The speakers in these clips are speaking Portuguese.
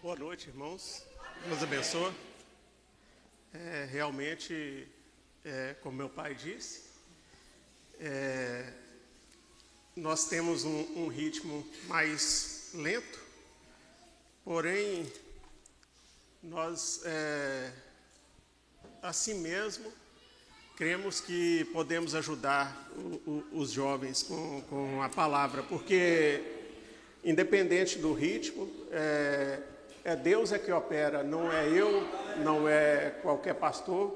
Boa noite, irmãos. Deus abençoe. Realmente, como meu pai disse, nós temos um ritmo mais lento, porém, nós, assim mesmo, cremos que podemos ajudar os jovens com a palavra, porque, independente do ritmo, Deus que opera, não é eu, não é qualquer pastor,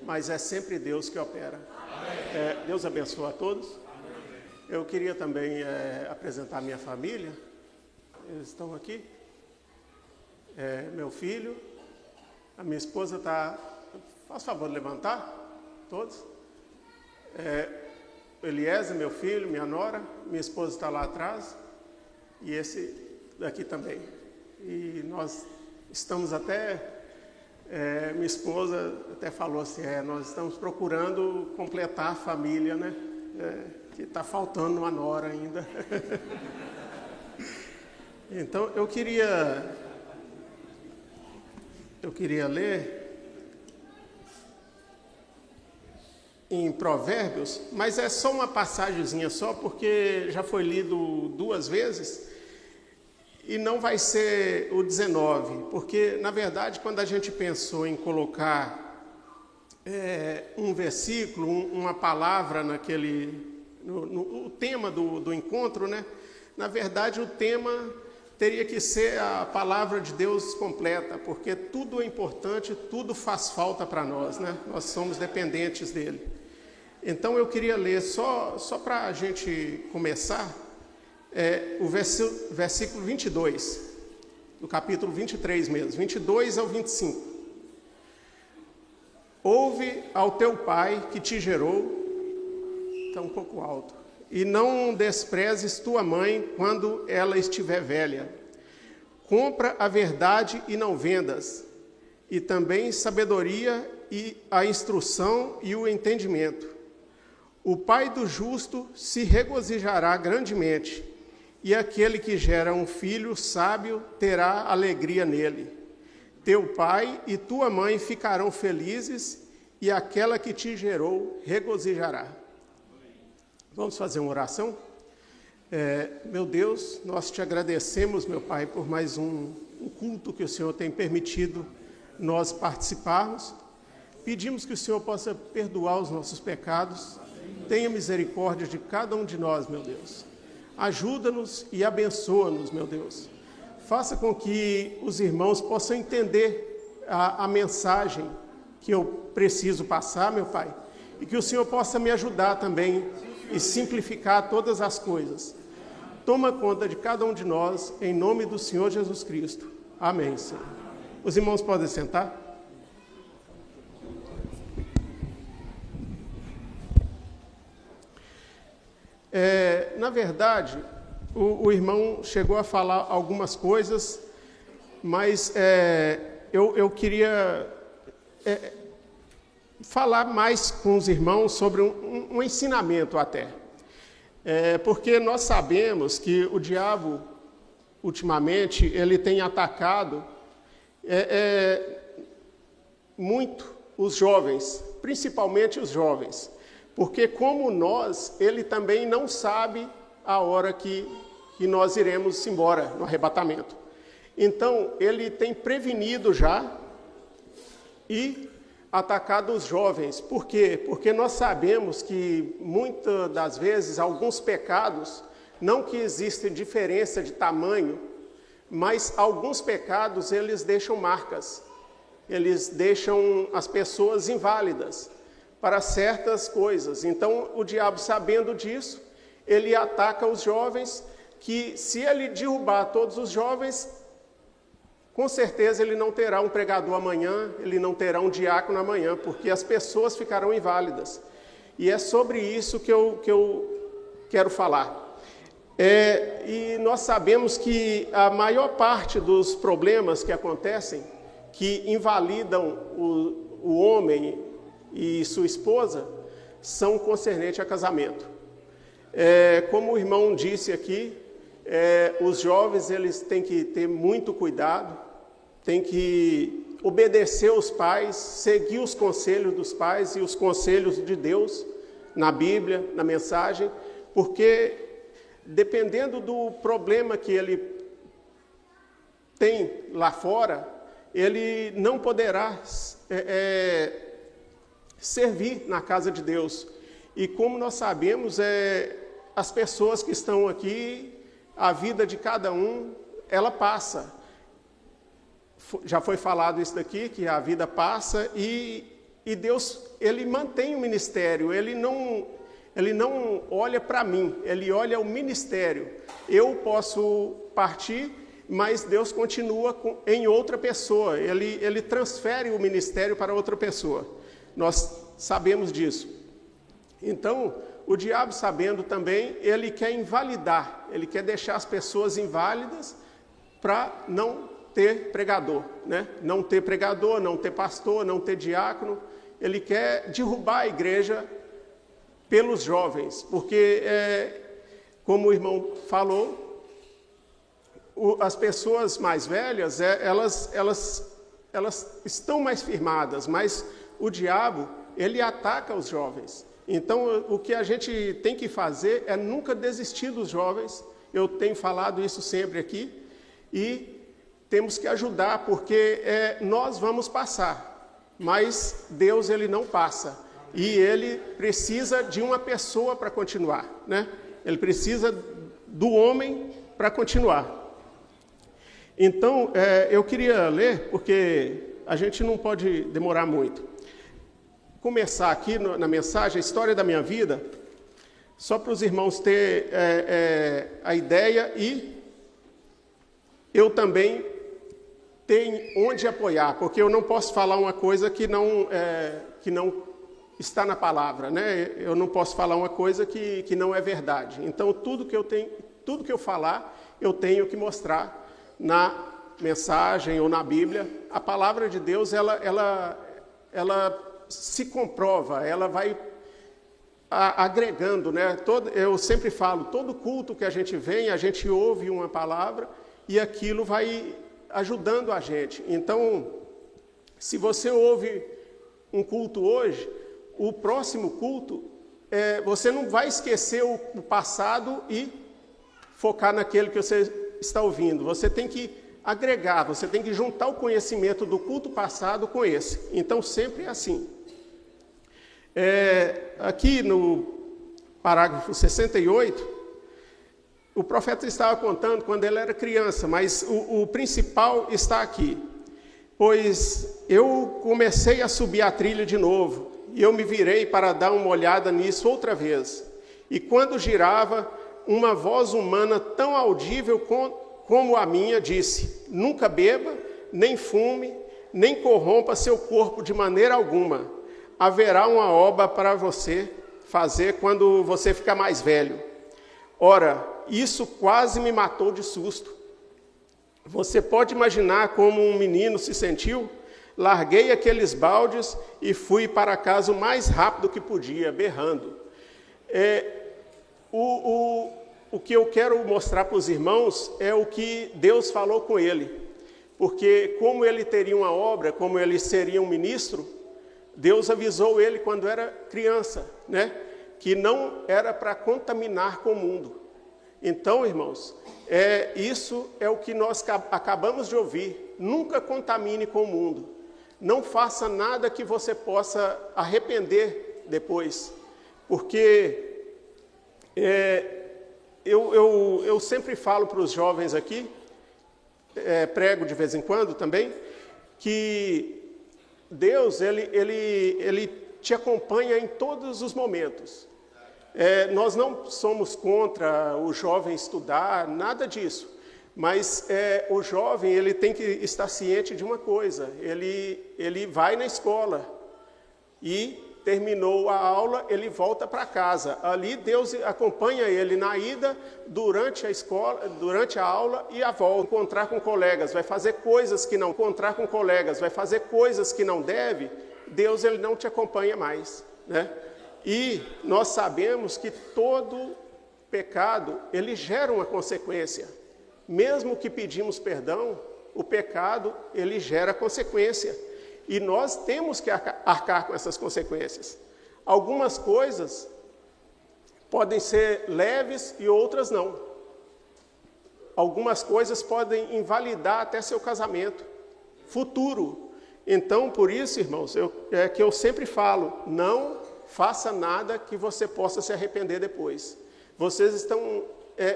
mas é sempre Deus que opera. Deus abençoe a todos. Eu queria também apresentar a minha família. Eles estão aqui. Meu filho, a minha esposa está... Faz favor de levantar, todos. Eliezer, meu filho, minha nora, minha esposa está lá atrás. E esse daqui também. E nós estamos até, minha esposa até falou assim, nós estamos procurando completar a família, né? Que está faltando uma nora ainda. Então, eu queria ler em Provérbios, mas é só uma passagemzinha só, porque já foi lido 2 vezes, e não vai ser o 19, porque, na verdade, quando a gente pensou em colocar um versículo, uma palavra no tema do encontro, né? Na verdade, o tema teria que ser a palavra de Deus completa, porque tudo é importante, tudo faz falta para nós, né? Nós somos dependentes dele. Então, eu queria ler, só para a gente começar, o versículo 22, do capítulo 23 mesmo, 22 ao 25. Ouve ao teu pai que te gerou, está um pouco alto, e não desprezes tua mãe quando ela estiver velha. Compra a verdade e não vendas, e também sabedoria e a instrução e o entendimento. O pai do justo se regozijará grandemente, e aquele que gera um filho sábio terá alegria nele. Teu pai e tua mãe ficarão felizes, e aquela que te gerou regozijará. Vamos fazer uma oração? Meu Deus, nós te agradecemos, meu Pai, por mais um culto que o Senhor tem permitido nós participarmos. Pedimos que o Senhor possa perdoar os nossos pecados. Tenha misericórdia de cada um de nós, meu Deus. Ajuda-nos e abençoa-nos, meu Deus. Faça com que os irmãos possam entender a mensagem que eu preciso passar, meu Pai, e que o Senhor possa me ajudar também e simplificar todas as coisas. Toma conta de cada um de nós, em nome do Senhor Jesus Cristo. Amém, Senhor. Os irmãos podem sentar? Na verdade, o irmão chegou a falar algumas coisas, mas eu queria falar mais com os irmãos sobre um ensinamento até. Porque nós sabemos que o diabo, ultimamente, ele tem atacado muito os jovens, principalmente os jovens. Porque como nós, ele também não sabe a hora que nós iremos embora no arrebatamento. Então, ele tem prevenido já e atacado os jovens. Por quê? Porque nós sabemos que, muitas das vezes, alguns pecados, não que existe diferença de tamanho, mas alguns pecados, eles deixam marcas. Eles deixam as pessoas inválidas para certas coisas. Então, o diabo, sabendo disso, ele ataca os jovens, que se ele derrubar todos os jovens, com certeza ele não terá um pregador amanhã, ele não terá um diácono amanhã, porque as pessoas ficarão inválidas. E é sobre isso que eu quero falar. E nós sabemos que a maior parte dos problemas que acontecem, que invalidam o homem e sua esposa, são concernentes a casamento. Como o irmão disse aqui, os jovens eles têm que ter muito cuidado, tem que obedecer os pais, seguir os conselhos dos pais e os conselhos de Deus na Bíblia, na mensagem, porque dependendo do problema que ele tem lá fora, ele não poderá servir na casa de Deus. E como nós sabemos, as pessoas que estão aqui, a vida de cada um, ela passa. Já foi falado isso daqui, que a vida passa e Deus, ele mantém o ministério, ele não olha para mim, ele olha o ministério. Eu posso partir, mas Deus continua em outra pessoa, ele transfere o ministério para outra pessoa. Nós sabemos disso. Então, o diabo, sabendo também, ele quer invalidar, ele quer deixar as pessoas inválidas para não ter pregador, né? Não ter pregador, não ter pastor, não ter diácono. Ele quer derrubar a igreja pelos jovens, porque, como o irmão falou, as pessoas mais velhas, elas estão mais firmadas, mas o diabo, ele ataca os jovens. Então, o que a gente tem que fazer é nunca desistir dos jovens. Eu tenho falado isso sempre aqui. E temos que ajudar, porque nós vamos passar, mas Deus, ele não passa. E ele precisa de uma pessoa para continuar, né? Ele precisa do homem para continuar. Então, eu queria ler, porque a gente não pode demorar muito. Começar aqui na mensagem, a história da minha vida, só para os irmãos terem a ideia, e eu também tenho onde apoiar, porque eu não posso falar uma coisa que não está na palavra, né? Eu não posso falar uma coisa que não é verdade. Então, tudo que eu falar, eu tenho que mostrar na mensagem ou na Bíblia. A palavra de Deus, ela se comprova, ela vai agregando, né? Eu sempre falo, todo culto que a gente vem, a gente ouve uma palavra e aquilo vai ajudando a gente. Então, se você ouve um culto hoje, o próximo culto, você não vai esquecer o passado e focar naquele que você está ouvindo. Você tem que agregar, você tem que juntar o conhecimento do culto passado com esse. Então, sempre é assim. Aqui no parágrafo 68, o profeta estava contando quando ele era criança, mas o principal está aqui. Pois eu comecei a subir a trilha de novo, e eu me virei para dar uma olhada nisso outra vez. E quando girava, uma voz humana tão audível como a minha disse: nunca beba, nem fume, nem corrompa seu corpo de maneira alguma. Haverá uma obra para você fazer quando você ficar mais velho. Ora, isso quase me matou de susto. Você pode imaginar como um menino se sentiu? Larguei aqueles baldes e fui para casa o mais rápido que podia, berrando. O que eu quero mostrar para os irmãos é o que Deus falou com ele. Porque como ele teria uma obra, como ele seria um ministro, Deus avisou ele quando era criança, né? Que não era para contaminar com o mundo. Então, irmãos, isso é o que nós acabamos de ouvir. Nunca contamine com o mundo. Não faça nada que você possa arrepender depois. Porque eu sempre falo para os jovens aqui, prego de vez em quando também, que Deus, ele te acompanha em todos os momentos. Nós não somos contra o jovem estudar, nada disso. Mas o jovem, ele tem que estar ciente de uma coisa. Ele vai na escola e terminou a aula, ele volta para casa. Ali Deus acompanha ele na ida, durante a escola, durante a aula e a volta. Encontrar com colegas, vai fazer coisas que não encontrar com colegas, vai fazer coisas que não deve. Deus, ele não te acompanha mais, né? E nós sabemos que todo pecado, ele gera uma consequência. Mesmo que pedimos perdão, o pecado, ele gera consequência. E nós temos que arcar com essas consequências. Algumas coisas podem ser leves e outras não. Algumas coisas podem invalidar até seu casamento futuro. Então, por isso, irmãos, eu sempre falo, não faça nada que você possa se arrepender depois. Vocês estão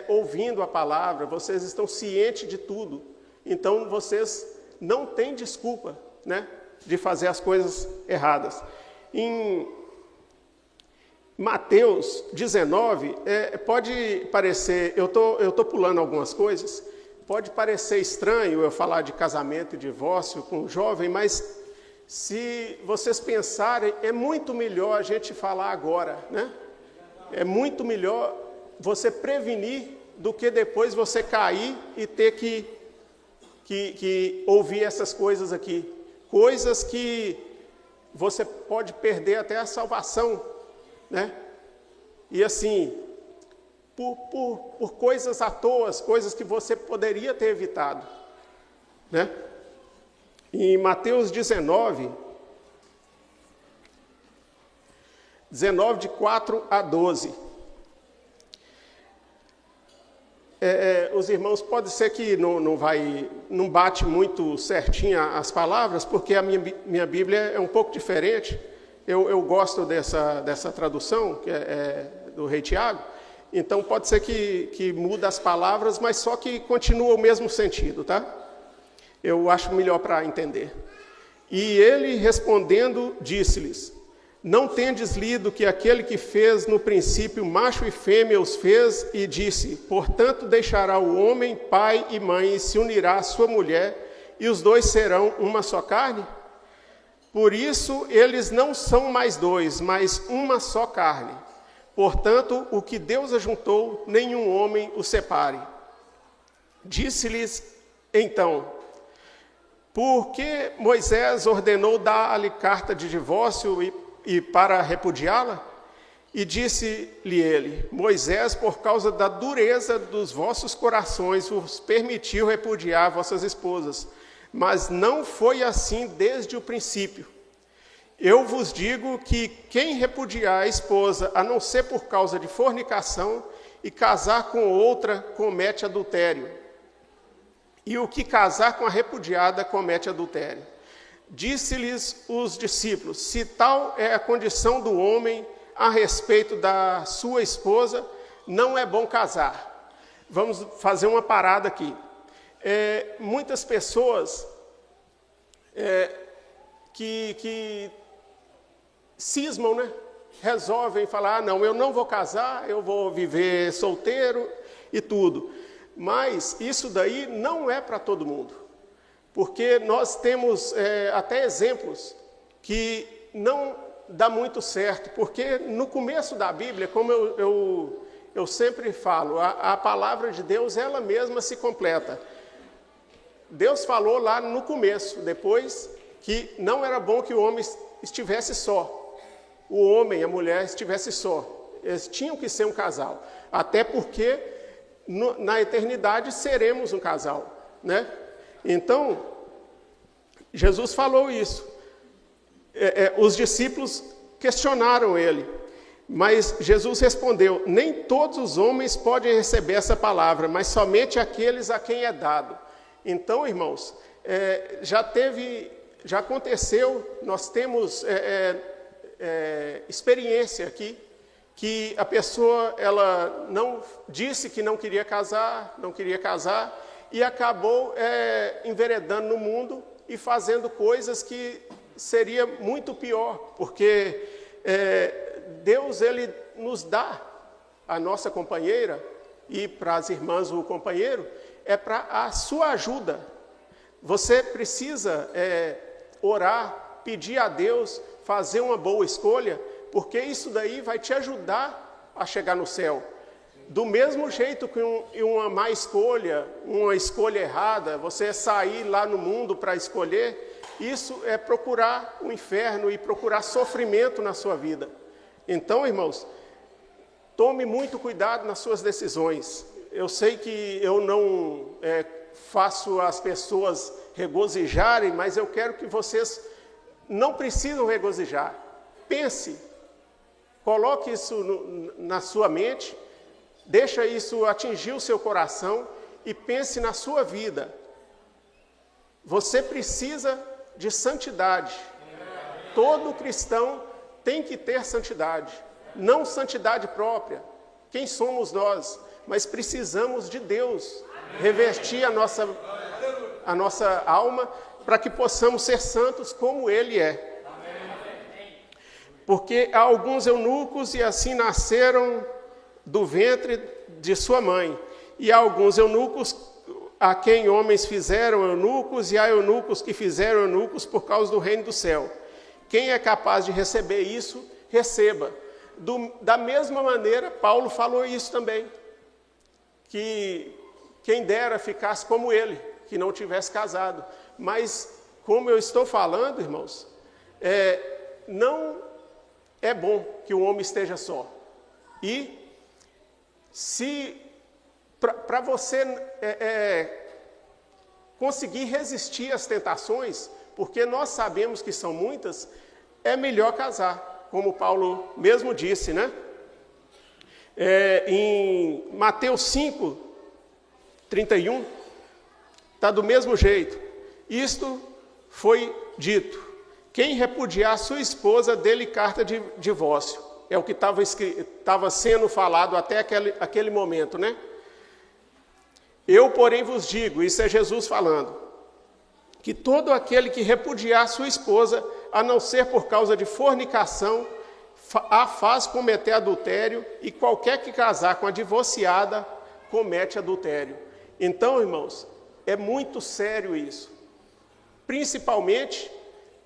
ouvindo a palavra, vocês estão cientes de tudo. Então, vocês não têm desculpa, né, de fazer as coisas erradas. Em Mateus 19, pode parecer, eu tô pulando algumas coisas, pode parecer estranho eu falar de casamento e divórcio com um jovem, mas se vocês pensarem, é muito melhor a gente falar agora, né? É muito melhor você prevenir do que depois você cair e ter que ouvir essas coisas aqui. Coisas que você pode perder até a salvação, né? E assim, por coisas à toa, coisas que você poderia ter evitado, né? Em Mateus 19, de 4 a 12. Os irmãos, pode ser que não bate muito certinho as palavras, porque a minha Bíblia é um pouco diferente. Eu gosto dessa tradução, que é do Rei Tiago. Então, pode ser que muda as palavras, mas só que continua o mesmo sentido, tá? Eu acho melhor para entender. E ele, respondendo, disse-lhes: não tendes lido que aquele que fez no princípio macho e fêmea os fez, e disse: portanto deixará o homem pai e mãe, e se unirá à sua mulher, e os dois serão uma só carne? Por isso eles não são mais dois, mas uma só carne. Portanto, o que Deus ajuntou, nenhum homem o separe. Disse-lhes então: por que Moisés ordenou dar-lhe carta de divórcio e para repudiá-la? E disse-lhe ele: Moisés, por causa da dureza dos vossos corações, vos permitiu repudiar vossas esposas. Mas não foi assim desde o princípio. Eu vos digo que quem repudiar a esposa, a não ser por causa de fornicação, e casar com outra, comete adultério. E o que casar com a repudiada, comete adultério. Disse-lhes os discípulos: se tal é a condição do homem a respeito da sua esposa, não é bom casar. Vamos fazer uma parada aqui. Muitas pessoas que cismam, né? Resolvem falar: não, eu não vou casar, eu vou viver solteiro e tudo. Mas isso daí não é para todo mundo. Porque nós temos até exemplos que não dá muito certo. Porque no começo da Bíblia, como eu sempre falo, a palavra de Deus, ela mesma se completa. Deus falou lá no começo, depois, que não era bom que o homem estivesse só. O homem e a mulher estivessem só. Eles tinham que ser um casal. Até porque na eternidade seremos um casal, né? Então, Jesus falou isso. Os discípulos questionaram ele, mas Jesus respondeu: nem todos os homens podem receber essa palavra, mas somente aqueles a quem é dado. Então, irmãos, já aconteceu, nós temos experiência aqui, que a pessoa, ela não disse que não queria casar, e acabou enveredando no mundo e fazendo coisas que seria muito pior, porque Deus, ele nos dá a nossa companheira, e para as irmãs o companheiro, é para a sua ajuda. Você precisa orar, pedir a Deus, fazer uma boa escolha, porque isso daí vai te ajudar a chegar no céu. Do mesmo jeito que uma má escolha, uma escolha errada, você sair lá no mundo para escolher, isso é procurar o inferno e procurar sofrimento na sua vida. Então, irmãos, tome muito cuidado nas suas decisões. Eu sei que eu não faço as pessoas regozijarem, mas eu quero que vocês não precisam regozijar. Pense, coloque isso na sua mente, deixa isso atingir o seu coração e pense na sua vida. Você precisa de santidade. Todo cristão tem que ter santidade, não santidade própria. Quem somos nós? Mas precisamos de Deus revestir a nossa alma para que possamos ser santos como Ele é. Porque há alguns eunucos e assim nasceram do ventre de sua mãe. E há alguns eunucos a quem homens fizeram eunucos, e há eunucos que fizeram eunucos por causa do reino do céu. Quem é capaz de receber isso, receba. Da mesma maneira, Paulo falou isso também, que quem dera ficasse como ele, que não tivesse casado. Mas, como eu estou falando, irmãos, não é bom que o homem esteja só. E se para você conseguir resistir às tentações, porque nós sabemos que são muitas, é melhor casar, como Paulo mesmo disse, né? Em Mateus 5, 31, está do mesmo jeito. Isto foi dito: quem repudiar sua esposa, dê-lhe carta de divórcio. É o que estava sendo falado até aquele momento, né? Eu, porém, vos digo, isso é Jesus falando, que todo aquele que repudiar sua esposa, a não ser por causa de fornicação, a faz cometer adultério, e qualquer que casar com a divorciada, comete adultério. Então, irmãos, é muito sério isso. Principalmente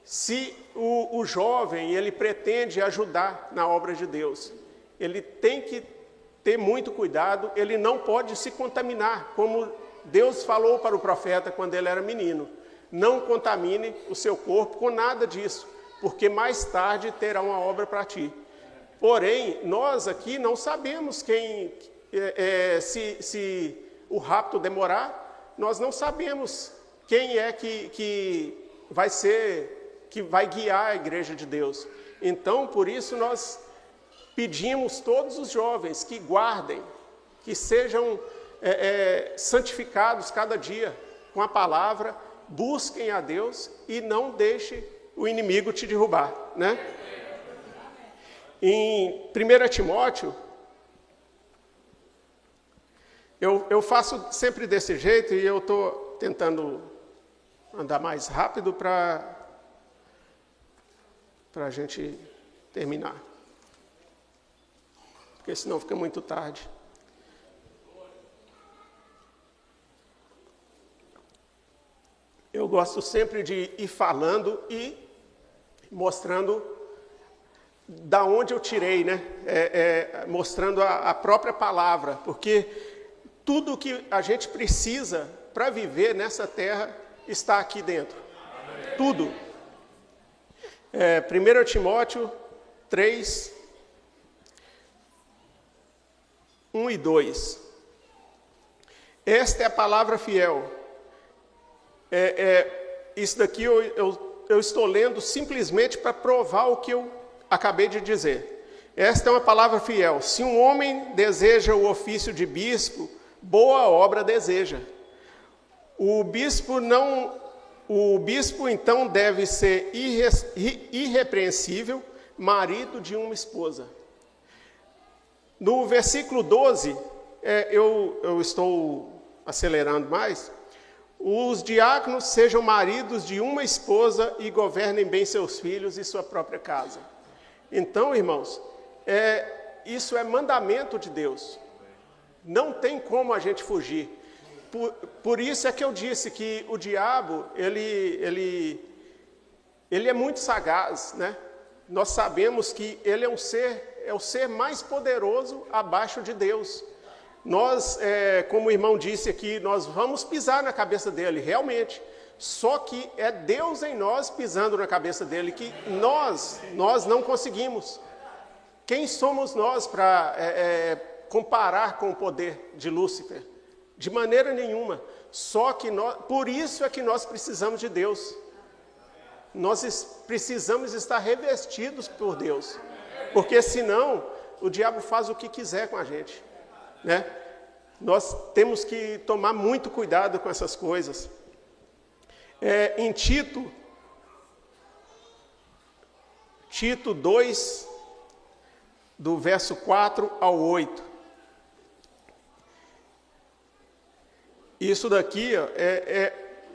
se o jovem, ele pretende ajudar na obra de Deus. Ele tem que ter muito cuidado, ele não pode se contaminar, como Deus falou para o profeta quando ele era menino. Não contamine o seu corpo com nada disso, porque mais tarde terá uma obra para ti. Porém, nós aqui não sabemos quem, se o rapto demorar, nós não sabemos quem é que vai guiar a igreja de Deus. Então, por isso nós pedimos todos os jovens que guardem, que sejam santificados cada dia com a palavra, busquem a Deus e não deixe o inimigo te derrubar, né? Em 1 Timóteo, eu faço sempre desse jeito e eu estou tentando andar mais rápido para a gente terminar, porque senão fica muito tarde. Eu gosto sempre de ir falando e mostrando da onde eu tirei, né? Mostrando a própria palavra, porque tudo que a gente precisa para viver nessa terra está aqui dentro. Tudo. 1 Timóteo 3, 1 e 2. Esta é a palavra fiel. Isso daqui eu estou lendo simplesmente para provar o que eu acabei de dizer. Esta é uma palavra fiel. Se um homem deseja o ofício de bispo, boa obra deseja. O bispo então deve ser irrepreensível, marido de uma esposa. No versículo 12, eu estou acelerando mais. Os diáconos sejam maridos de uma esposa e governem bem seus filhos e sua própria casa. Então, irmãos, isso é mandamento de Deus. Não tem como a gente fugir. Por isso é que eu disse que o diabo, ele é muito sagaz, né? Nós sabemos que ele é o ser mais poderoso abaixo de Deus. Nós, como o irmão disse aqui, nós vamos pisar na cabeça dele, realmente. Só que é Deus em nós pisando na cabeça dele, que nós não conseguimos. Quem somos nós para comparar com o poder de Lúcifer? De maneira nenhuma. Só que por isso é que nós precisamos de Deus. Nós precisamos estar revestidos por Deus. Porque senão o diabo faz o que quiser com a gente, né? Nós temos que tomar muito cuidado com essas coisas. Em Tito 2, do verso 4 ao 8. Isso daqui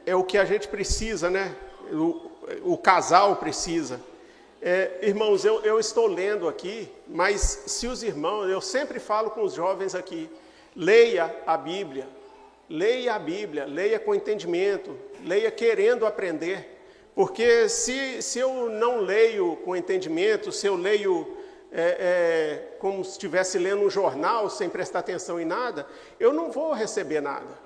é o que a gente precisa, né? O casal precisa. Irmãos, eu estou lendo aqui, mas se os irmãos, eu sempre falo com os jovens aqui, leia a Bíblia, leia com entendimento, leia querendo aprender, porque se eu não leio com entendimento, se eu leio como se estivesse lendo um jornal, sem prestar atenção em nada, eu não vou receber nada.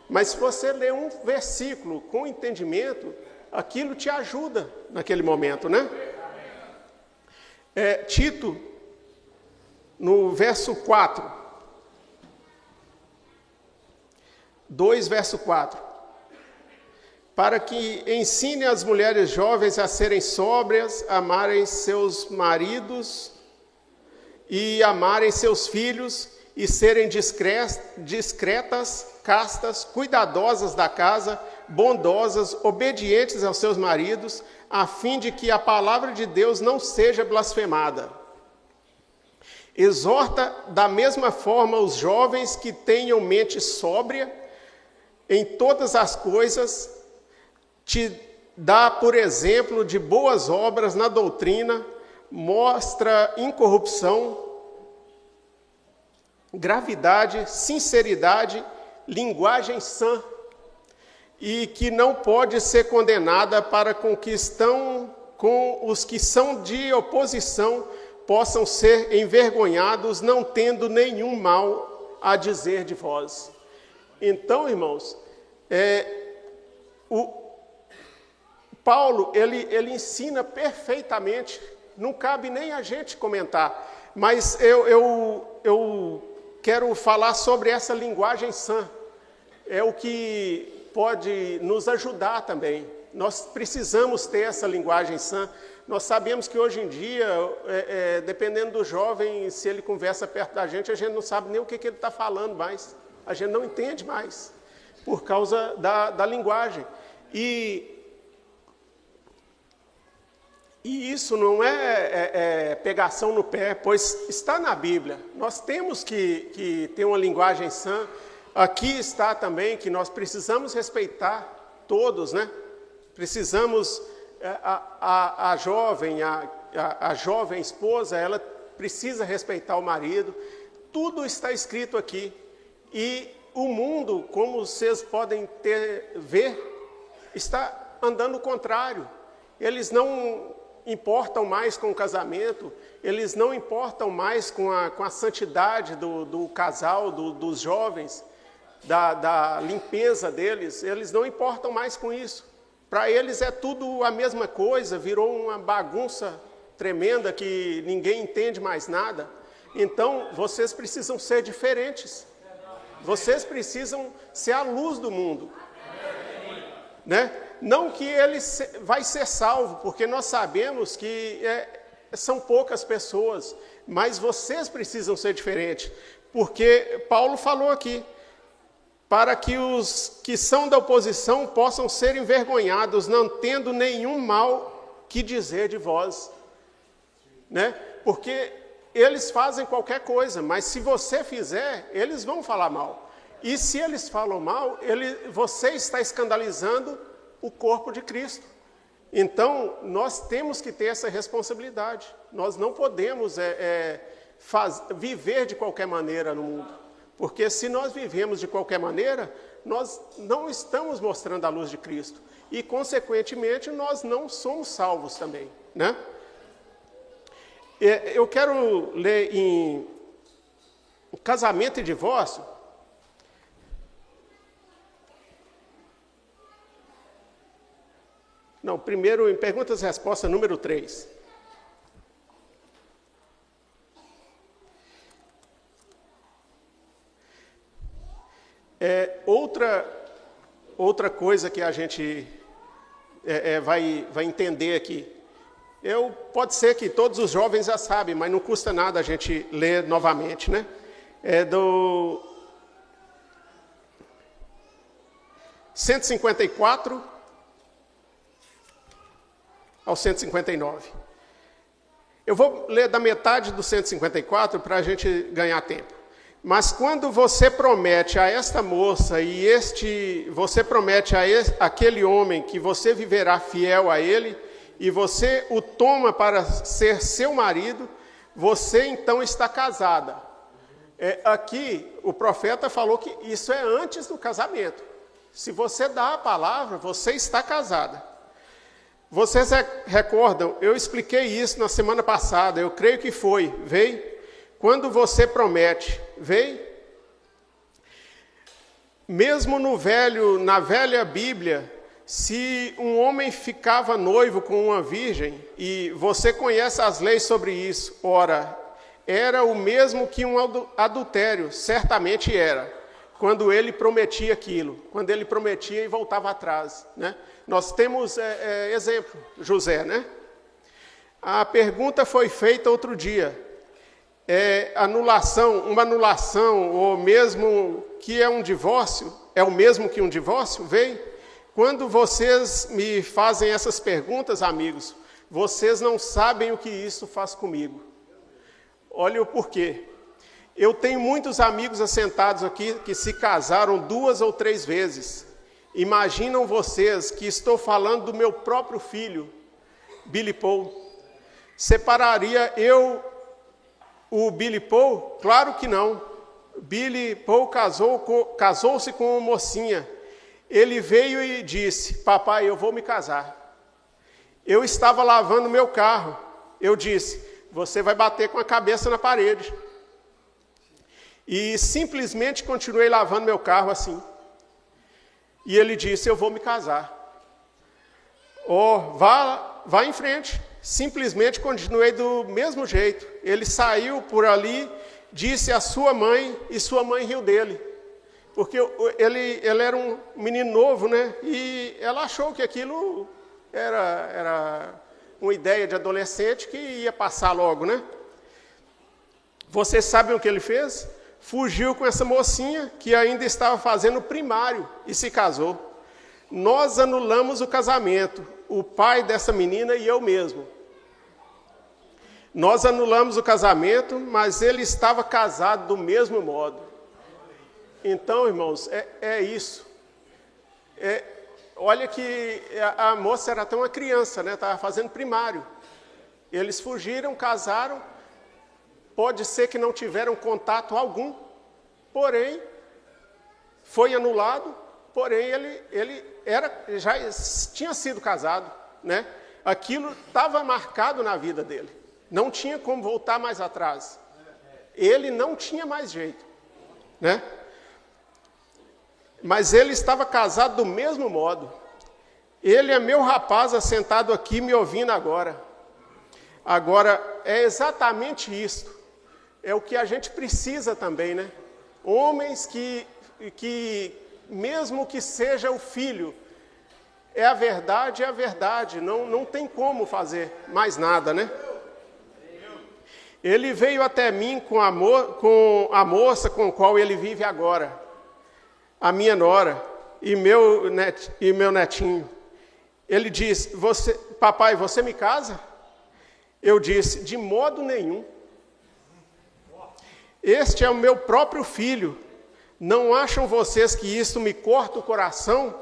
Mas se você ler um versículo com entendimento, aquilo te ajuda naquele momento, né? Tito, no verso 4, 2, verso 4. Para que ensine as mulheres jovens a serem sóbrias, amarem seus maridos e amarem seus filhos e serem discretas, castas, cuidadosas da casa, bondosas, obedientes aos seus maridos, a fim de que a palavra de Deus não seja blasfemada. Exorta da mesma forma os jovens que tenham mente sóbria em todas as coisas, te dá, por exemplo, de boas obras na doutrina, mostra incorrupção, gravidade, sinceridade, linguagem sã, e que não pode ser condenada para com os que são de oposição possam ser envergonhados, não tendo nenhum mal a dizer de vós. Então, irmãos, Paulo, ele ensina perfeitamente, não cabe nem a gente comentar, mas eu quero falar sobre essa linguagem sã, é o que pode nos ajudar também. Nós precisamos ter essa linguagem sã. Nós sabemos que hoje em dia, dependendo do jovem, se ele conversa perto da gente, a gente não sabe nem o que ele está falando mais. A gente não entende mais, por causa da linguagem. E isso não é pegação no pé, pois está na Bíblia. Nós temos que ter uma linguagem sã. Aqui está também que nós precisamos respeitar todos, né? Precisamos, a jovem esposa, ela precisa respeitar o marido. Tudo está escrito aqui. E o mundo, como vocês podem ver, está andando o contrário. Eles não importam mais com o casamento, eles não importam mais com a santidade do casal, dos jovens, da limpeza deles, eles não importam mais com isso. Para eles é tudo a mesma coisa, virou uma bagunça tremenda que ninguém entende mais nada. Então, vocês precisam ser diferentes. Vocês precisam ser a luz do mundo, né? Não que ele vai ser salvo, porque nós sabemos que são poucas pessoas, mas vocês precisam ser diferentes, porque Paulo falou aqui, para que os que são da oposição possam ser envergonhados, não tendo nenhum mal que dizer de vós, né? Porque eles fazem qualquer coisa, mas se você fizer, eles vão falar mal. E se eles falam mal, você está escandalizando o corpo de Cristo. Então, nós temos que ter essa responsabilidade. Nós não podemos viver de qualquer maneira no mundo. Porque se nós vivemos de qualquer maneira, nós não estamos mostrando a luz de Cristo. E, consequentemente, nós não somos salvos também, né? Eu quero ler em Casamento e Divórcio. Não, primeiro em Perguntas e Respostas, número 3. outra coisa que a gente vai entender aqui. Pode ser que todos os jovens já sabem, mas não custa nada a gente ler novamente, né? É do 154 ao 159. Eu vou ler da metade do 154 para a gente ganhar tempo. Mas quando você promete a esta moça você promete aquele homem que você viverá fiel a ele, e você o toma para ser seu marido, você então está casada. Aqui o profeta falou que isso é antes do casamento. Se você dá a palavra, você está casada. Vocês recordam, eu expliquei isso na semana passada, eu creio que foi, veio? Quando você promete, veio? Mesmo na velha Bíblia, se um homem ficava noivo com uma virgem, e você conhece as leis sobre isso, ora, era o mesmo que um adultério, certamente era, quando ele prometia aquilo, quando ele prometia e voltava atrás, né? Nós temos exemplo, José, né? A pergunta foi feita outro dia, uma anulação, ou mesmo que é um divórcio, é o mesmo que um divórcio, veio? Quando vocês me fazem essas perguntas, amigos, vocês não sabem o que isso faz comigo. Olha o porquê. Eu tenho muitos amigos assentados aqui que se casaram 2 ou 3 vezes. Imaginam vocês que estou falando do meu próprio filho, Billy Paul. Separaria eu o Billy Paul? Claro que não. Billy Paul casou-se com uma mocinha. Ele veio e disse, papai, eu vou me casar. Eu estava lavando meu carro. Eu disse, você vai bater com a cabeça na parede. E simplesmente continuei lavando meu carro assim. E ele disse, eu vou me casar. Vá em frente. Simplesmente continuei do mesmo jeito. Ele saiu por ali, disse a sua mãe, e sua mãe riu dele. Porque ele era um menino novo, né? E ela achou que aquilo era uma ideia de adolescente que ia passar logo, né? Vocês sabem o que ele fez? Fugiu com essa mocinha que ainda estava fazendo primário e se casou. Nós anulamos o casamento, o pai dessa menina e eu mesmo. Nós anulamos o casamento, mas ele estava casado do mesmo modo. Então, irmãos, é isso. Olha que a moça era até uma criança, né? Estava fazendo primário. Eles fugiram, casaram. Pode ser que não tiveram contato algum, porém, foi anulado, porém, ele já tinha sido casado, né? Aquilo estava marcado na vida dele. Não tinha como voltar mais atrás. Ele não tinha mais jeito, né? Mas ele estava casado do mesmo modo. Ele é meu rapaz assentado aqui me ouvindo agora. Agora, é exatamente isso. É o que a gente precisa também, né? Homens que mesmo que seja o filho, é a verdade. Não tem como fazer mais nada, né? Ele veio até mim com a moça com a qual ele vive agora, a minha nora e meu netinho. Ele disse, papai, você me casa? Eu disse, de modo nenhum. Este é o meu próprio filho. Não acham vocês que isso me corta o coração?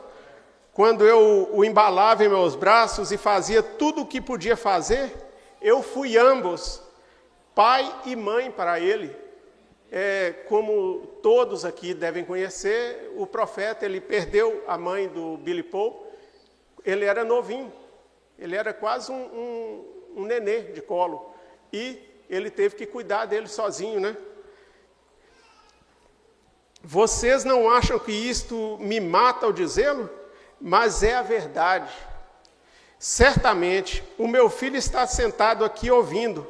Quando eu o embalava em meus braços e fazia tudo o que podia fazer, eu fui ambos, pai e mãe para ele. Como todos aqui devem conhecer, o profeta, ele perdeu a mãe do Billy Paul. Ele era novinho, ele era quase um nenê de colo. E ele teve que cuidar dele sozinho, né? Vocês não acham que isto me mata ao dizê-lo? Mas é a verdade. Certamente, o meu filho está sentado aqui ouvindo,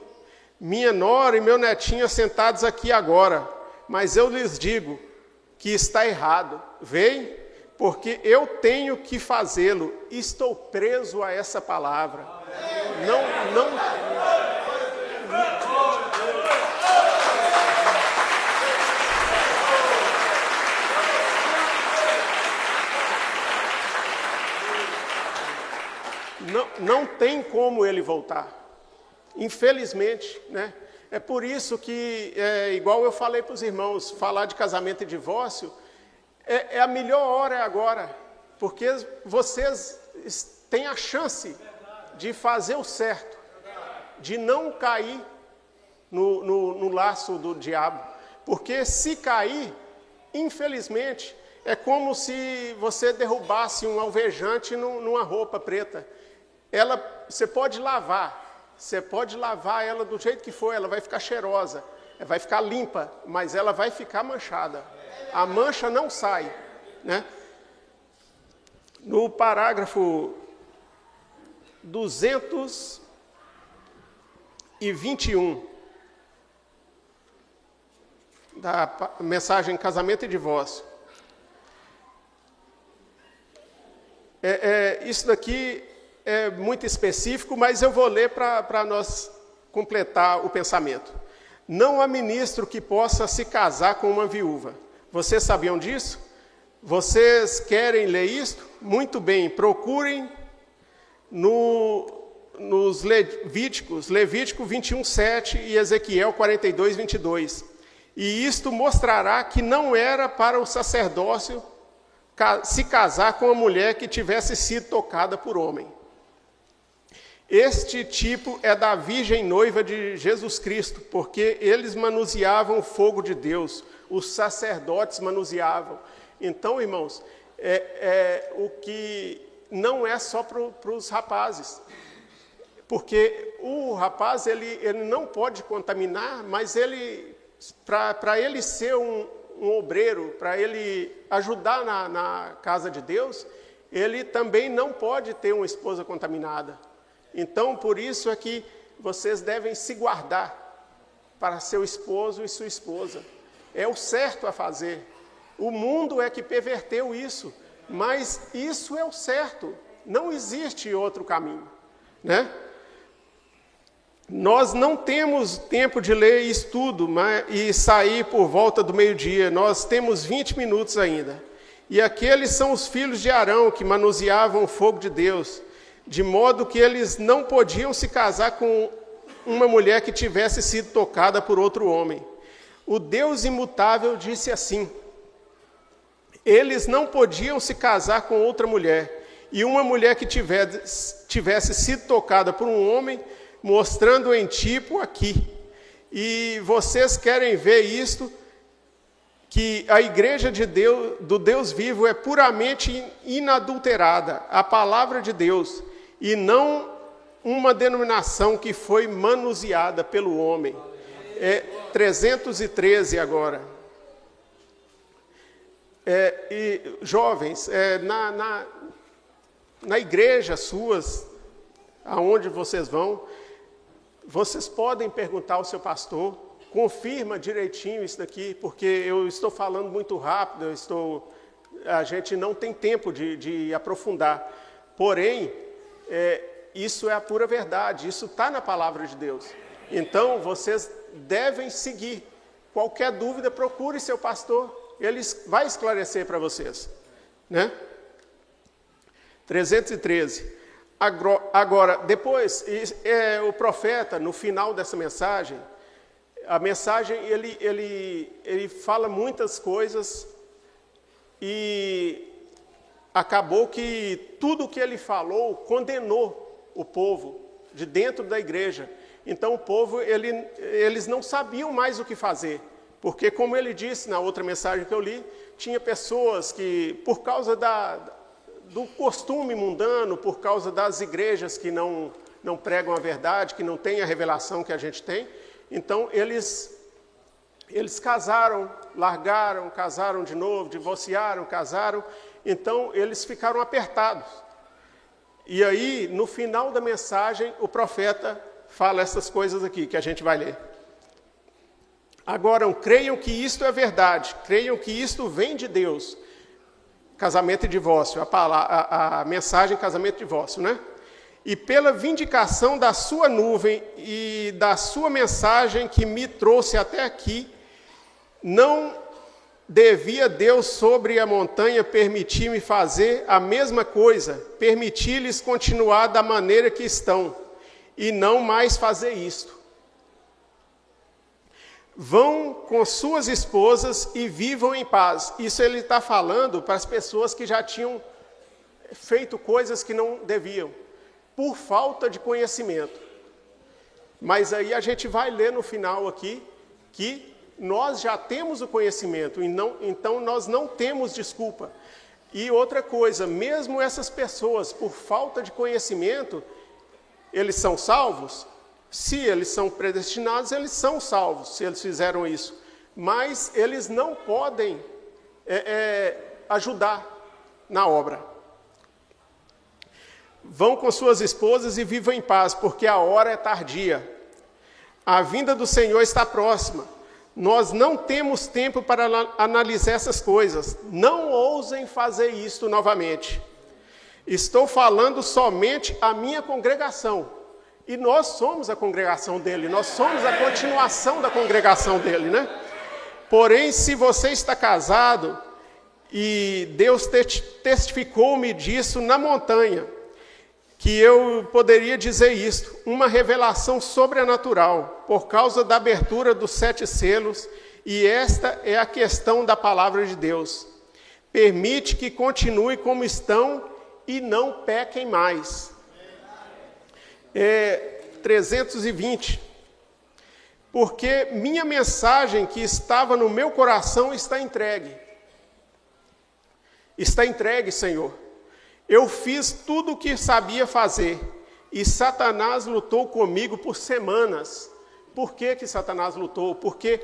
minha nora e meu netinho sentados aqui agora, mas eu lhes digo que está errado. Veem? porque eu tenho que fazê-lo. Estou preso a essa palavra. Não tem como ele voltar. Infelizmente, né? É por isso que, igual eu falei para os irmãos, falar de casamento e divórcio, a melhor hora agora, porque vocês têm a chance de fazer o certo, de não cair no laço do diabo. Porque se cair, infelizmente, é como se você derrubasse um alvejante numa roupa preta. Você pode lavar ela do jeito que for, ela vai ficar cheirosa, vai ficar limpa, mas ela vai ficar manchada. A mancha não sai, né? No parágrafo 221 da mensagem Casamento e Divórcio. Isso daqui é muito específico, mas eu vou ler para nós completar o pensamento. Não há ministro que possa se casar com uma viúva. Vocês sabiam disso? Vocês querem ler isto? Muito bem, procurem nos Levíticos, Levítico 21:7 e Ezequiel 42:22. E isto mostrará que não era para o sacerdócio se casar com uma mulher que tivesse sido tocada por homem. Este tipo é da virgem noiva de Jesus Cristo, porque eles manuseavam o fogo de Deus, os sacerdotes manuseavam. Então, irmãos, o que não é só para os rapazes, porque o rapaz ele não pode contaminar, mas para ele ser um obreiro, para ele ajudar na casa de Deus, ele também não pode ter uma esposa contaminada. Então, por isso é que vocês devem se guardar para seu esposo e sua esposa. É o certo a fazer. O mundo é que perverteu isso, mas isso é o certo. Não existe outro caminho, né? Nós não temos tempo de ler isso tudo e sair por volta do meio-dia. Nós temos 20 minutos ainda. E aqueles são os filhos de Arão que manuseavam o fogo de Deus, de modo que eles não podiam se casar com uma mulher que tivesse sido tocada por outro homem. O Deus imutável disse assim: eles não podiam se casar com outra mulher, e uma mulher que tivesse sido tocada por um homem, mostrando em tipo aqui. E vocês querem ver isto, que a igreja de Deus, do Deus vivo, é puramente inadulterada, a palavra de Deus, e não uma denominação que foi manuseada pelo homem. 313 agora. E jovens, na igreja suas, aonde vocês vão, vocês podem perguntar ao seu pastor, confirma direitinho isso daqui, porque eu estou falando muito rápido, a gente não tem tempo de aprofundar. Porém, isso é a pura verdade, isso está na palavra de Deus. Então, vocês devem seguir. Qualquer dúvida, procure seu pastor, ele vai esclarecer para vocês, né? 313. Agora, depois, o profeta, no final dessa mensagem, a mensagem, ele fala muitas coisas e acabou que tudo o que ele falou condenou o povo de dentro da igreja. Então, o povo, eles não sabiam mais o que fazer, porque, como ele disse na outra mensagem que eu li, tinha pessoas que, por causa do costume mundano, por causa das igrejas que não pregam a verdade, que não têm a revelação que a gente tem, então eles casaram, largaram, casaram de novo, divorciaram, casaram, então eles ficaram apertados. E aí, no final da mensagem, o profeta fala essas coisas aqui, que a gente vai ler. Agora, creiam que isto é verdade, creiam que isto vem de Deus. casamento e divórcio, a mensagem casamento e divórcio, né? E pela vindicação da sua nuvem e da sua mensagem que me trouxe até aqui, não devia Deus sobre a montanha permitir-me fazer a mesma coisa, permitir-lhes continuar da maneira que estão, e não mais fazer isto. Vão com suas esposas e vivam em paz. Isso ele está falando para as pessoas que já tinham feito coisas que não deviam, por falta de conhecimento. Mas aí a gente vai ler no final aqui, que nós já temos o conhecimento, então nós não temos desculpa. E outra coisa, mesmo essas pessoas, por falta de conhecimento, eles são salvos? Se eles são predestinados, eles são salvos, se eles fizeram isso. Mas eles não podem ajudar na obra. Vão com suas esposas e vivam em paz, porque a hora é tardia. A vinda do Senhor está próxima. Nós não temos tempo para analisar essas coisas. Não ousem fazer isto novamente. Estou falando somente à minha congregação. E nós somos a congregação dele, nós somos a continuação da congregação dele, né? Porém, se você está casado, e Deus testificou-me disso na montanha, que eu poderia dizer isto, uma revelação sobrenatural, por causa da abertura dos 7 selos, e esta é a questão da palavra de Deus. Permite que continue como estão e não pequem mais. 320. Porque minha mensagem que estava no meu coração está entregue. Está entregue, Senhor. Eu fiz tudo o que sabia fazer, e Satanás lutou comigo por semanas. Por que Satanás lutou? Porque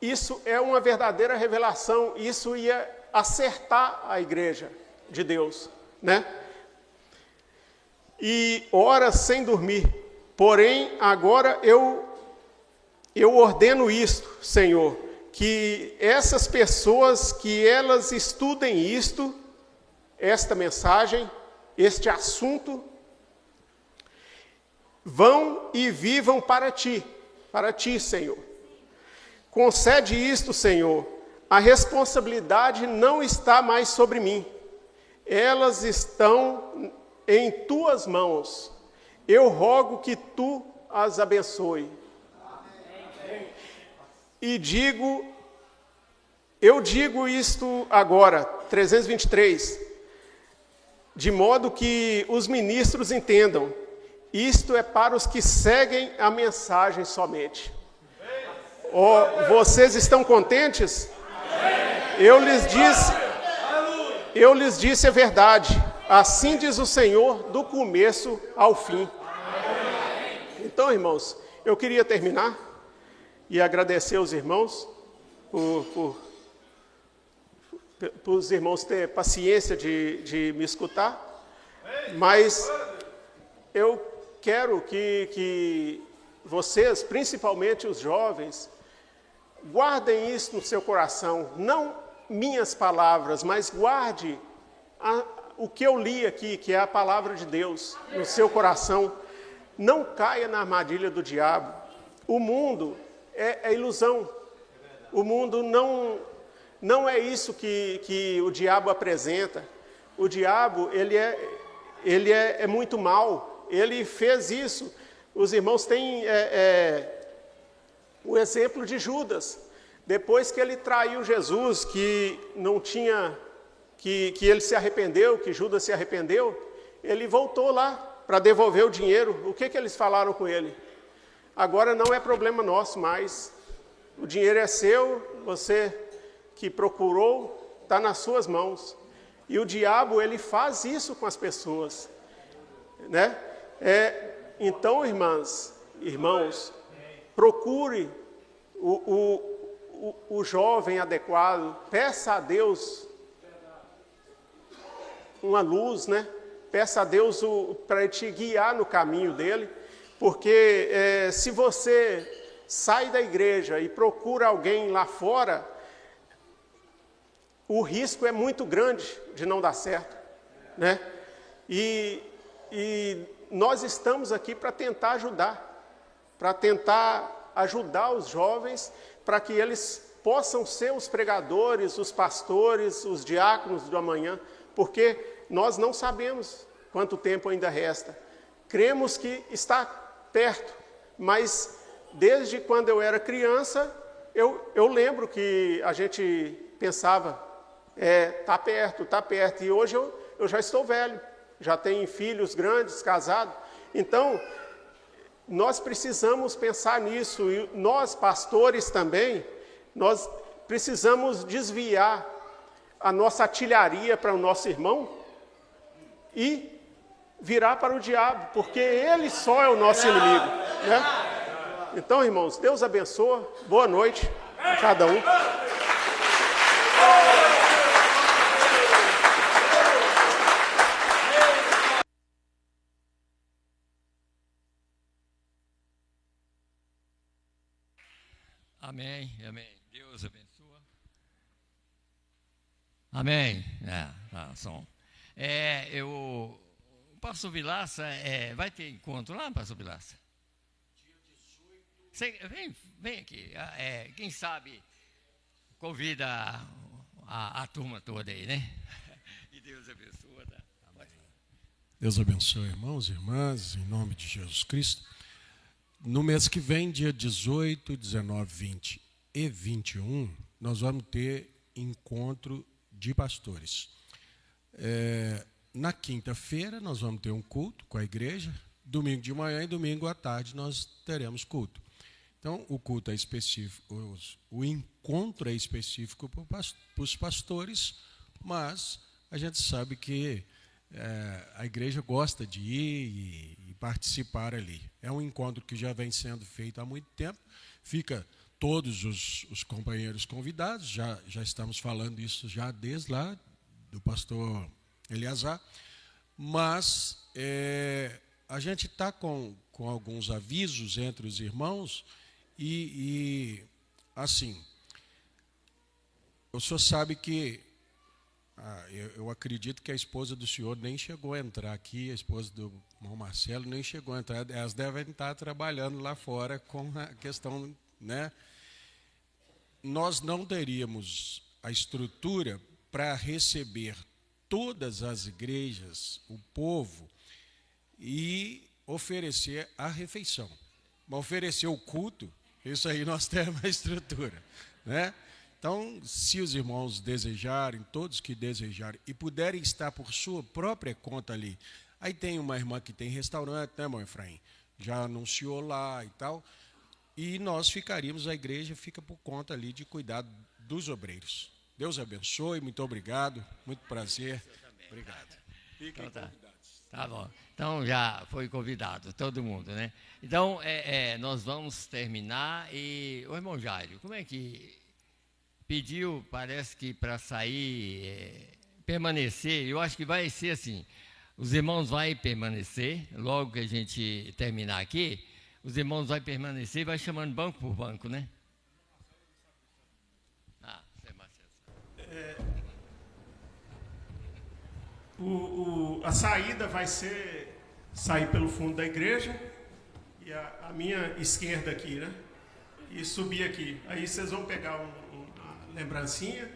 isso é uma verdadeira revelação, isso ia acertar a igreja de Deus, né? E horas sem dormir. Porém, agora eu ordeno isto, Senhor, que essas pessoas, que elas estudem isto, esta mensagem, este assunto, vão e vivam para Ti, Senhor. Concede isto, Senhor. A responsabilidade não está mais sobre mim. Elas estão em Tuas mãos. Eu rogo que Tu as abençoe. E eu digo isto agora, 323, de modo que os ministros entendam, isto é para os que seguem a mensagem somente. Vocês estão contentes? Eu lhes disse a verdade, assim diz o Senhor, do começo ao fim. Então, irmãos, eu queria terminar e agradecer aos irmãos por os irmãos ter paciência de me escutar, mas eu quero que vocês, principalmente os jovens, guardem isso no seu coração, não minhas palavras, mas guarde o que eu li aqui, que é a palavra de Deus, no seu coração. Não caia na armadilha do diabo. O mundo é ilusão. O mundo não é isso que o diabo apresenta. O diabo, ele é muito mau. Ele fez isso. Os irmãos têm o exemplo de Judas. Depois que ele traiu Jesus, que não tinha, que ele se arrependeu, que Judas se arrependeu, ele voltou lá para devolver o dinheiro. O que eles falaram com ele? Agora não é problema nosso mais. O dinheiro é seu, você que procurou, está nas suas mãos. E o diabo, ele faz isso com as pessoas, né? Então, irmãos, procure o jovem adequado, peça a Deus uma luz, né? Peça a Deus para te guiar no caminho dele, porque se você sai da igreja e procura alguém lá fora, o risco é muito grande de não dar certo, né? E nós estamos aqui para tentar ajudar os jovens, para que eles possam ser os pregadores, os pastores, os diáconos do amanhã, porque nós não sabemos quanto tempo ainda resta. Cremos que está perto, mas desde quando eu era criança, eu lembro que a gente pensava, está perto, e hoje eu já estou velho, já tenho filhos grandes, casado. Então, nós precisamos pensar nisso, e nós, pastores também, nós precisamos desviar a nossa artilharia para o nosso irmão e virar para o diabo, porque ele só é o nosso inimigo, né? Então, irmãos, Deus abençoe, boa noite a cada um. Amém, amém. Deus abençoe. Amém. Som. O pastor Vilaça, vai ter encontro lá, pastor Vilaça? Dia 18. Vem aqui. Quem sabe convida a turma toda aí, né? E Deus abençoe. Tá? Deus abençoe, irmãos e irmãs, em nome de Jesus Cristo. No mês que vem, dia 18, 19, 20 e 21, nós vamos ter encontro de pastores. Na quinta-feira, nós vamos ter um culto com a igreja. Domingo de manhã e domingo à tarde nós teremos culto. Então, o culto é específico, o encontro é específico para os pastores, mas a gente sabe que a igreja gosta de ir e participar ali. É um encontro que já vem sendo feito há muito tempo, fica todos os companheiros convidados, já estamos falando isso já desde lá, do pastor Eleazar, mas a gente está com alguns avisos entre os irmãos e assim, o senhor sabe que eu acredito que a esposa do senhor nem chegou a entrar aqui, a esposa do irmão Marcelo nem chegou a entrar, elas devem estar trabalhando lá fora com a questão, né? Nós não teríamos a estrutura para receber todas as igrejas, o povo, e oferecer a refeição. Mas oferecer o culto, isso aí nós temos a estrutura, né? Então, se os irmãos desejarem, todos que desejarem, e puderem estar por sua própria conta ali, aí tem uma irmã que tem restaurante, né, irmão Efraim? Já anunciou lá e tal, e nós ficaríamos, a igreja fica por conta ali de cuidar dos obreiros. Deus abençoe, muito obrigado, muito prazer. Obrigado. Fiquem convidados. Tá bom. Então, já foi convidado, todo mundo, né? Então, nós vamos terminar e... Ô, irmão Jairo, como é que... Pediu, parece que para sair, permanecer, eu acho que vai ser assim, os irmãos vão permanecer, logo que a gente terminar aqui, os irmãos vão permanecer e vai chamando banco por banco, né? Você, Marcelo. A saída vai ser sair pelo fundo da igreja e a minha esquerda aqui, né? E subir aqui. Aí vocês vão pegar uma lembrancinha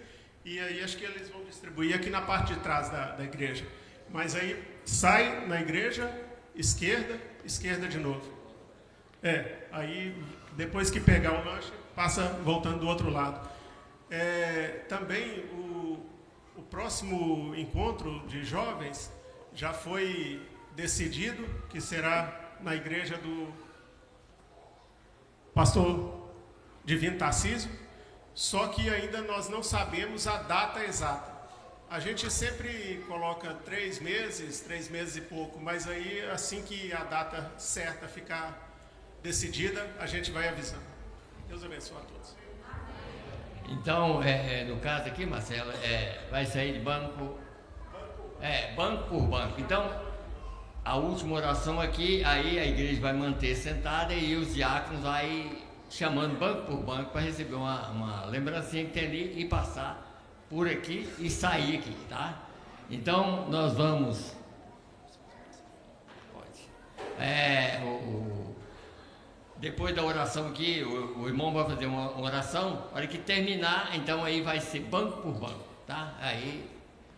e aí acho que eles vão distribuir aqui na parte de trás da igreja. Mas aí sai na igreja, esquerda de novo. Aí depois que pegar o lanche, passa voltando do outro lado. Também o próximo encontro de jovens já foi decidido que será na igreja do pastor Divino Tarcísio, só que ainda nós não sabemos a data exata. A gente sempre coloca 3 meses e pouco, mas aí assim que a data certa ficar decidida, a gente vai avisando. Deus abençoe a todos. Então, no caso aqui, Marcelo, vai sair de banco por banco. Então, a última oração aqui, aí a igreja vai manter sentada e os diáconos vai chamando banco por banco para receber uma lembrancinha que tem ali e passar por aqui e sair aqui, tá? Então, nós vamos... depois da oração aqui, o irmão vai fazer uma oração. A hora que terminar, então aí vai ser banco por banco, tá? Aí,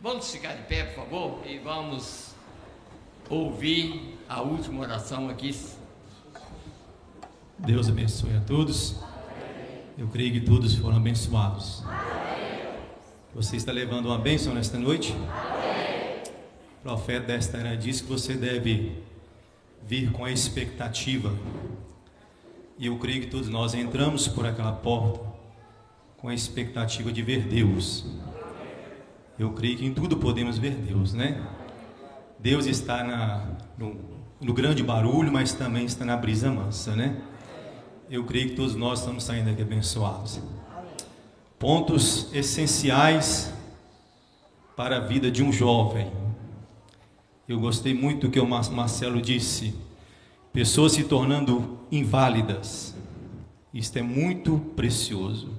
vamos ficar de pé, por favor, e vamos ouvir a última oração aqui. Deus abençoe a todos. Eu creio que todos foram abençoados. Você está levando uma bênção nesta noite? O profeta desta era diz que você deve vir com a expectativa. E eu creio que todos nós entramos por aquela porta com a expectativa de ver Deus. Eu creio que em tudo podemos ver Deus, né? Deus está no grande barulho, mas também está na brisa mansa, né? Eu creio que todos nós estamos saindo aqui abençoados. Pontos essenciais para a vida de um jovem. Eu gostei muito do que o Marcelo disse. Pessoas se tornando inválidas. Isto é muito precioso.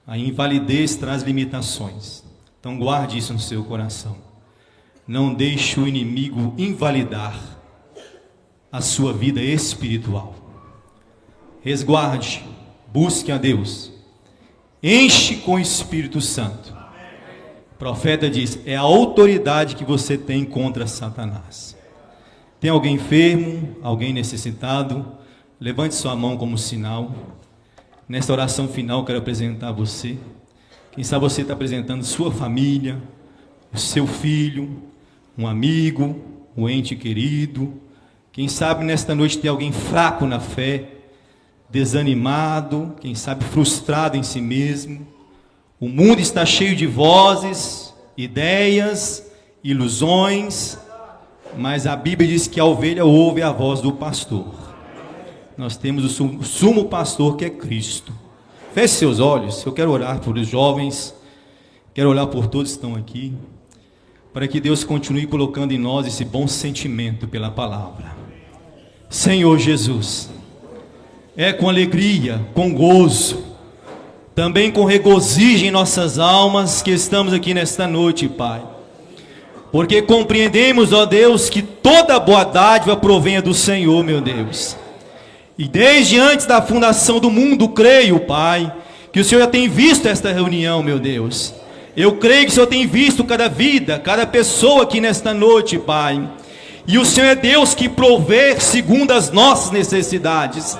A invalidez traz limitações. Então guarde isso no seu coração. Não deixe o inimigo invalidar a sua vida espiritual. Resguarde, busque a Deus. Enche com o Espírito Santo. O profeta diz, é a autoridade que você tem contra Satanás. Tem alguém enfermo, alguém necessitado? Levante sua mão como sinal. Nesta oração final, quero apresentar a você. Quem sabe você está apresentando sua família, o seu filho, um amigo, um ente querido. Quem sabe nesta noite tem alguém fraco na fé, desanimado, quem sabe frustrado em si mesmo. O mundo está cheio de vozes, ideias, ilusões, mas a Bíblia diz que a ovelha ouve a voz do pastor. Nós temos o sumo pastor, que é Cristo. Feche seus olhos. Eu quero orar por os jovens, quero orar por todos que estão aqui, para que Deus continue colocando em nós esse bom sentimento pela palavra. Senhor Jesus, é com alegria, com gozo, também com regozijo em nossas almas que estamos aqui nesta noite, Pai. Porque compreendemos, ó Deus, que toda boa dádiva provenha do Senhor, meu Deus. E desde antes da fundação do mundo, creio, Pai, que o Senhor já tem visto esta reunião, meu Deus. Eu creio que o Senhor tem visto cada vida, cada pessoa aqui nesta noite, Pai. E o Senhor é Deus que provê segundo as nossas necessidades.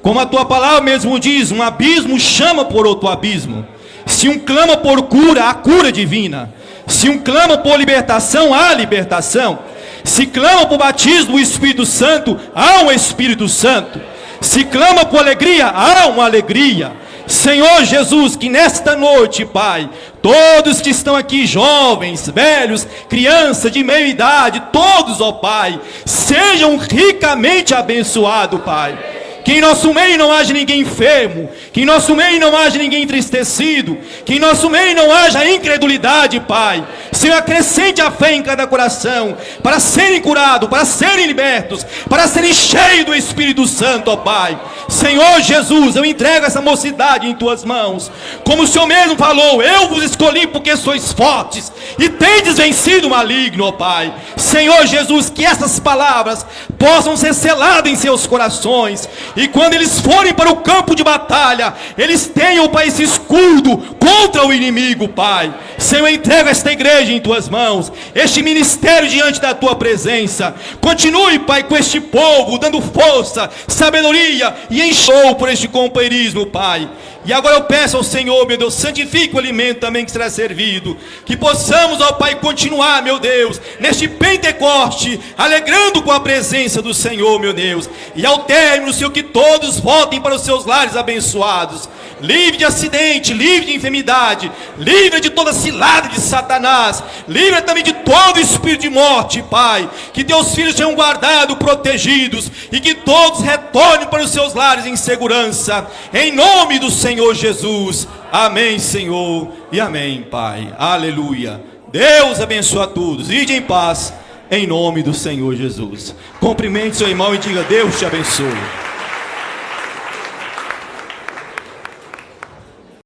Como a tua palavra mesmo diz, um abismo chama por outro abismo. Se um clama por cura, há cura divina. Se um clama por libertação, há libertação. Se clama por batismo do Espírito Santo, há um Espírito Santo. Se clama por alegria, há uma alegria. Senhor Jesus, que nesta noite, Pai, todos que estão aqui, jovens, velhos, crianças de meia idade, todos, ó Pai, sejam ricamente abençoados, Pai. Que em nosso meio não haja ninguém enfermo, que em nosso meio não haja ninguém entristecido, que em nosso meio não haja incredulidade, Pai. Senhor, acrescente a fé em cada coração, para serem curados, para serem libertos, para serem cheios do Espírito Santo, ó Pai. Senhor Jesus, eu entrego essa mocidade em Tuas mãos. Como o Senhor mesmo falou, eu vos escolhi porque sois fortes e tendes vencido o maligno, ó Pai. Senhor Jesus, que essas palavras possam ser seladas em seus corações. E quando eles forem para o campo de batalha, eles tenham, Pai, esse escudo contra o inimigo, Pai. Senhor, eu entrego esta igreja em Tuas mãos, este ministério diante da Tua presença. Continue, Pai, com este povo, dando força, sabedoria e encheu por este companheirismo, Pai. E agora eu peço ao Senhor, meu Deus, santifique o alimento também que será servido. Que possamos, ó Pai, continuar, meu Deus, neste Pentecoste, alegrando com a presença do Senhor, meu Deus. E ao término, Senhor, que todos voltem para os seus lares abençoados. Livre de acidente, livre de enfermidade, livre de toda cilada de Satanás, livre também de todo espírito de morte, Pai. Que Teus filhos sejam guardados, protegidos, e que todos retornem para os seus lares em segurança, em nome do Senhor Jesus. Amém, Senhor, e amém, Pai. Aleluia. Deus abençoe a todos. Ide em paz, em nome do Senhor Jesus. Cumprimente seu irmão e diga: Deus te abençoe.